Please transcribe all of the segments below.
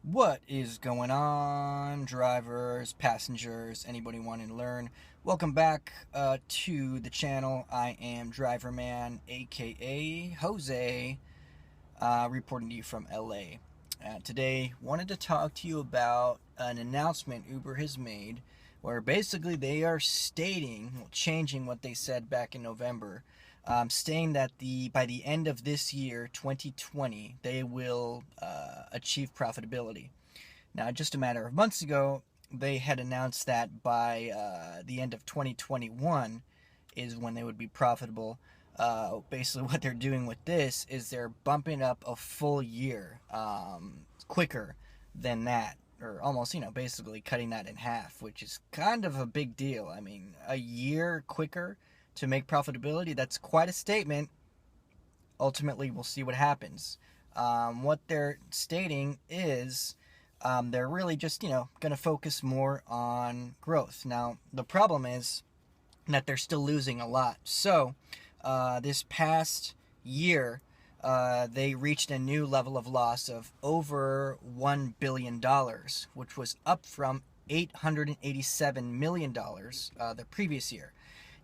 What is going on, drivers, passengers, anybody wanting to learn? Welcome back to the channel. I am Driverman, aka Jose, reporting to you from LA. Today, wanted to talk to you about an announcement Uber has made, where basically they are changing what they said back in November, saying that by the end of this year, 2020, they will achieve profitability. Now, just a matter of months ago, they had announced that by the end of 2021 is when they would be profitable. Basically, what they're doing with this is they're bumping up a full year quicker than that, or almost, basically cutting that in half, which is kind of a big deal. I mean, a year quicker to make profitability, that's quite a statement. Ultimately, we'll see what happens. What they're stating is they're really just, going to focus more on growth. Now, the problem is that they're still losing a lot. So, this past year, they reached a new level of loss of over $1 billion, which was up from $887 million the previous year.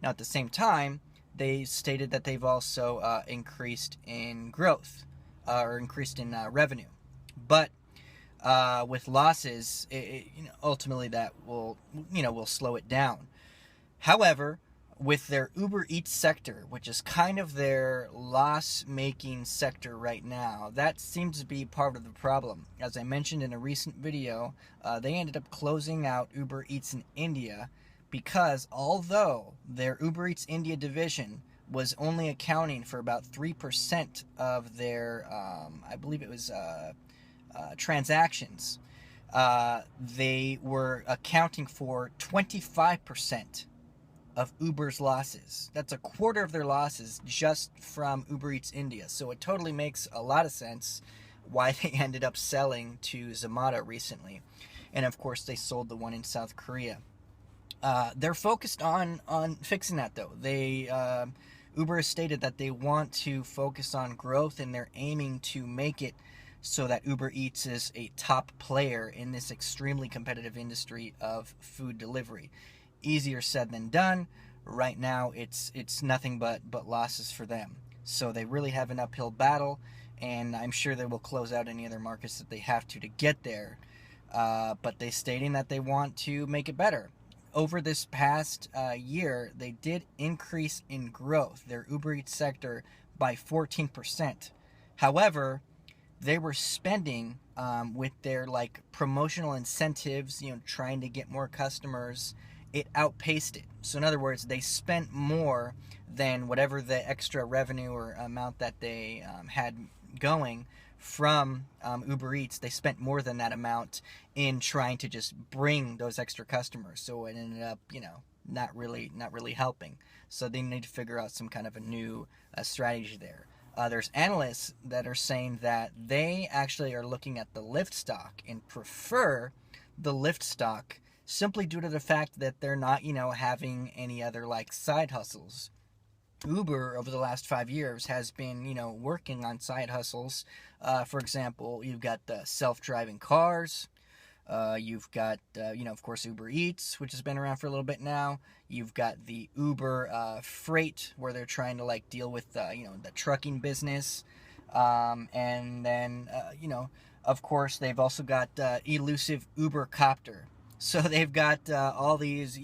Now, at the same time, they stated that they've also increased in growth or increased in revenue. But with losses, ultimately that will slow it down. However, with their Uber Eats sector, which is kind of their loss-making sector right now, that seems to be part of the problem. As I mentioned in a recent video, they ended up closing out Uber Eats in India because although their Uber Eats India division was only accounting for about 3% of their, I believe it was transactions, they were accounting for 25% of Uber's losses. That's a quarter of their losses just from Uber Eats India. So it totally makes a lot of sense why they ended up selling to Zomato recently. And of course, they sold the one in South Korea. They're focused on fixing that, though. Uber has stated that they want to focus on growth, and they're aiming to make it so that Uber Eats is a top player in this extremely competitive industry of food delivery. Easier said than done. Right now, it's nothing but losses for them. So they really have an uphill battle, and I'm sure they will close out any other markets that they have to get there. But they're stating that they want to make it better. Over this past year, they did increase in growth, their Uber Eats sector, by 14%. However, they were spending with their promotional incentives, trying to get more customers. It outpaced it. So in other words, they spent more than whatever the extra revenue or amount that they had going from Uber Eats. They spent more than that amount in trying to just bring those extra customers. So it ended up, not really helping. So they need to figure out some kind of a new strategy there. There's analysts that are saying that they actually are looking at the Lyft stock and prefer the Lyft stock simply due to the fact that they're not, having any other side hustles. Uber over the last 5 years has been, working on side hustles. For example, you've got the self-driving cars. You've got, of course, Uber Eats, which has been around for a little bit now. You've got the Uber Freight, where they're trying to deal with, the trucking business. And then, of course, they've also got elusive Uber Copter. So they've got all these,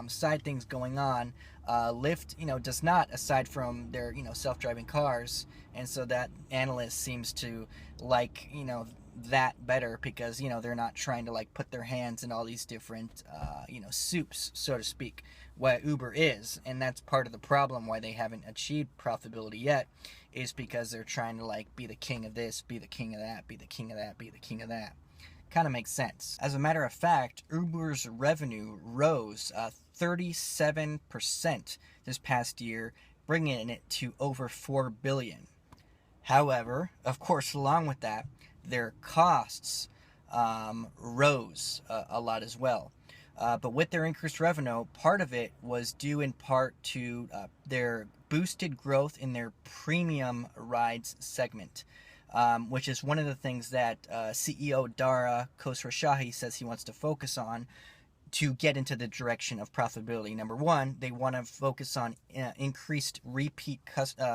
side things going on. Lyft, does not, aside from their, self-driving cars. And so that analyst seems to that better because, they're not trying to put their hands in all these different, soups, so to speak, what Uber is. And that's part of the problem why they haven't achieved profitability yet, is because they're trying to be the king of this, be the king of that, be the king of that, be the king of that. Kind of makes sense. As a matter of fact, Uber's revenue rose 37% this past year, bringing it to over $4 billion. However, of course, along with that, their costs rose a lot as well. But with their increased revenue, part of it was due in part to their boosted growth in their premium rides segment. which is one of the things that CEO Dara Khosrowshahi says he wants to focus on to get into the direction of profitability. Number one, they want to focus on increased repeat customer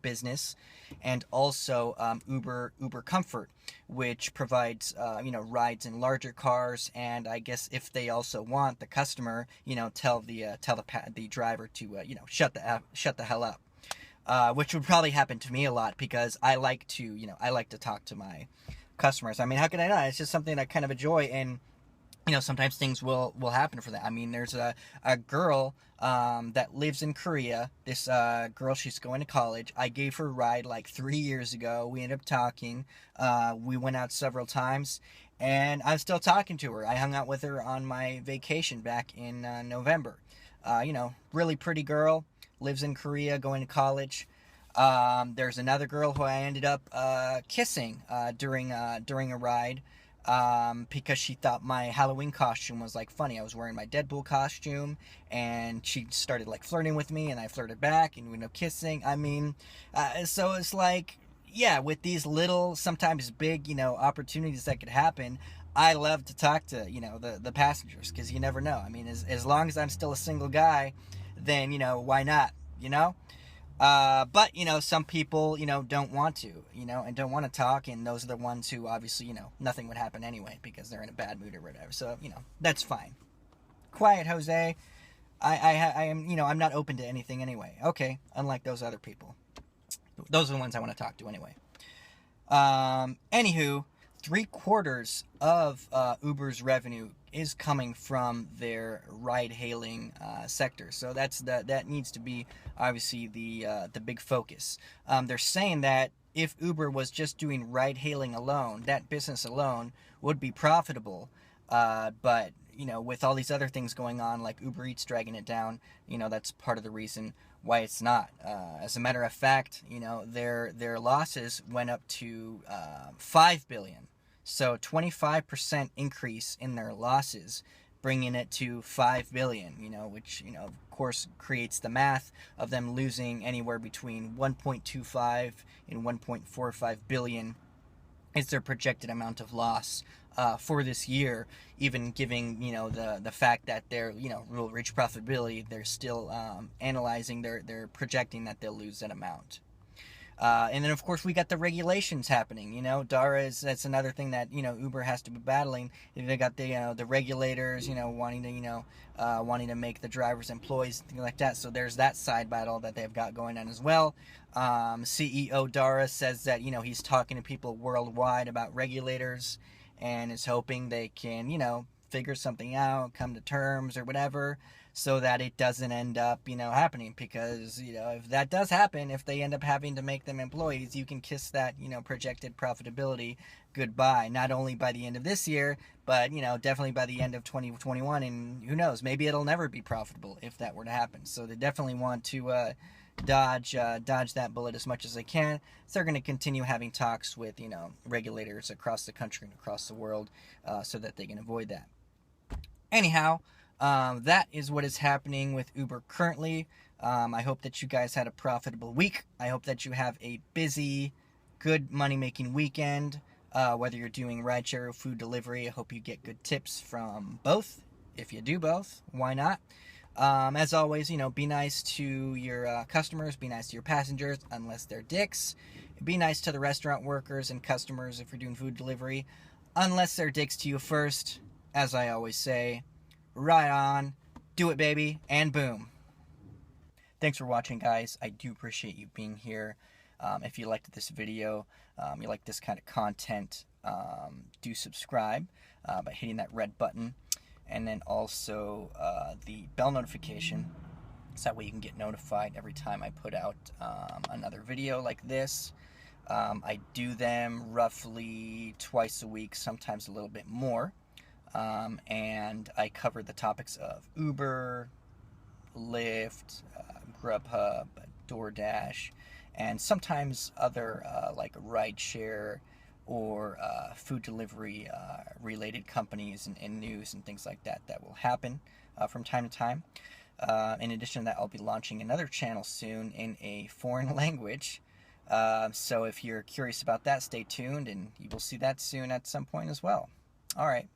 business, and also Uber Comfort, which provides rides in larger cars. And I guess if they also want the customer, tell the driver to shut the hell up. Which would probably happen to me a lot, because I like to talk to my customers. I mean, how can I not? It's just something I kind of enjoy, and sometimes things will happen for that. I mean, there's a girl that lives in Korea. This girl, she's going to college. I gave her a ride like 3 years ago. We ended up talking. We went out several times, and I'm still talking to her. I hung out with her on my vacation back in November. Really pretty girl, lives in Korea, going to college. There's another girl who I ended up kissing during a ride, because she thought my Halloween costume was like funny. I was wearing my Deadpool costume, and she started like flirting with me, and I flirted back, and we ended up kissing. I mean, so it's like, yeah, with these little, sometimes big, opportunities that could happen. I love to talk to the passengers, because you never know. I mean, as long as I'm still a single guy, then why not? But some people don't want to, and don't want to talk, and those are the ones who obviously nothing would happen anyway, because they're in a bad mood or whatever. So that's fine. Quiet Jose. I am I'm not open to anything anyway. Okay, unlike those other people. Those are the ones I want to talk to anyway. Anywho, 3/4 of Uber's revenue is coming from their ride-hailing sector. So that needs to be obviously the big focus. They're saying that if Uber was just doing ride-hailing alone, that business alone would be profitable. But with all these other things going on, like Uber Eats dragging it down, that's part of the reason why it's not. As a matter of fact, their losses went up to $5 billion. So 25% increase in their losses, bringing it to $5 billion, which, of course creates the math of them losing anywhere between 1.25 and 1.45 billion is their projected amount of loss for this year. Even giving, the fact that they're, will reach profitability, they're still analyzing, they're projecting that they'll lose that amount. And then, of course, we got the regulations happening. That's another thing that Uber has to be battling. They got the regulators wanting to make the drivers employees, things like that. So there's that side battle that they've got going on as well. CEO Dara says that he's talking to people worldwide about regulators, and is hoping they can figure something out, come to terms or whatever, so that it doesn't end up, happening. Because, if that does happen, if they end up having to make them employees, you can kiss that, projected profitability goodbye. Not only by the end of this year, but, definitely by the end of 2021. And who knows, maybe it'll never be profitable if that were to happen. So they definitely want to dodge that bullet as much as they can. So they're going to continue having talks with, regulators across the country and across the world, so that they can avoid that. Anyhow, that is what is happening with Uber currently. I hope that you guys had a profitable week. I hope that you have a busy, good money-making weekend. Whether you're doing rideshare or food delivery, I hope you get good tips from both. If you do both, why not? As always, be nice to your customers, be nice to your passengers, unless they're dicks. Be nice to the restaurant workers and customers if you're doing food delivery, unless they're dicks to you first. As I always say, right on, do it, baby, and boom. Thanks for watching, guys. I do appreciate you being here. If you liked this video, you like this kind of content, do subscribe by hitting that red button, and then also the bell notification, so that way you can get notified every time I put out another video like this. I do them roughly twice a week, sometimes a little bit more. And I cover the topics of Uber, Lyft, Grubhub, DoorDash, and sometimes other like rideshare or food delivery related companies and news and things like that will happen from time to time. In addition to that, I'll be launching another channel soon in a foreign language. So if you're curious about that, stay tuned, and you will see that soon at some point as well. All right.